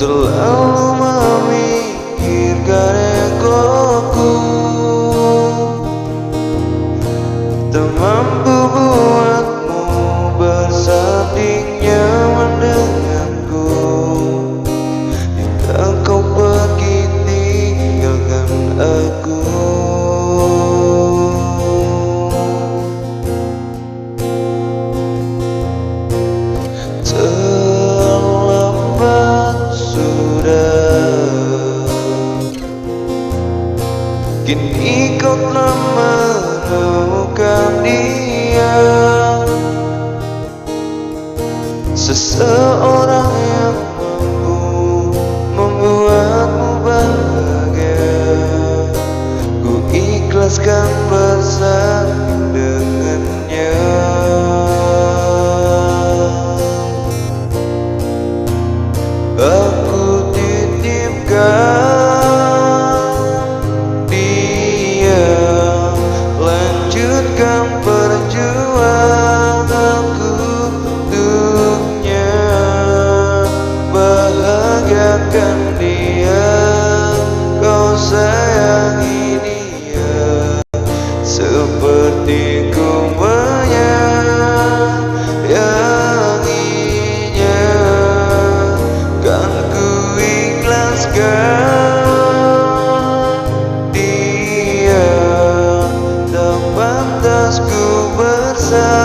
Terlalu memikirkan egoku, tak mampu buatmu bersanding nyaman denganku. Jika kau pergi tinggalkan aku, terlambat sudah. Kini kau telah menemukan dia, seseorang yang mampu membuatmu bahagia. Ku ikhlaskan bersanding dengannya. Aku titipkan dia, lanjutkan perjuanganku untuknya. Bahagiakan dia, kau sayangi dia seperti ku menyayanginya. Kan ku ikhlaskan dia, tak pantas ku bersama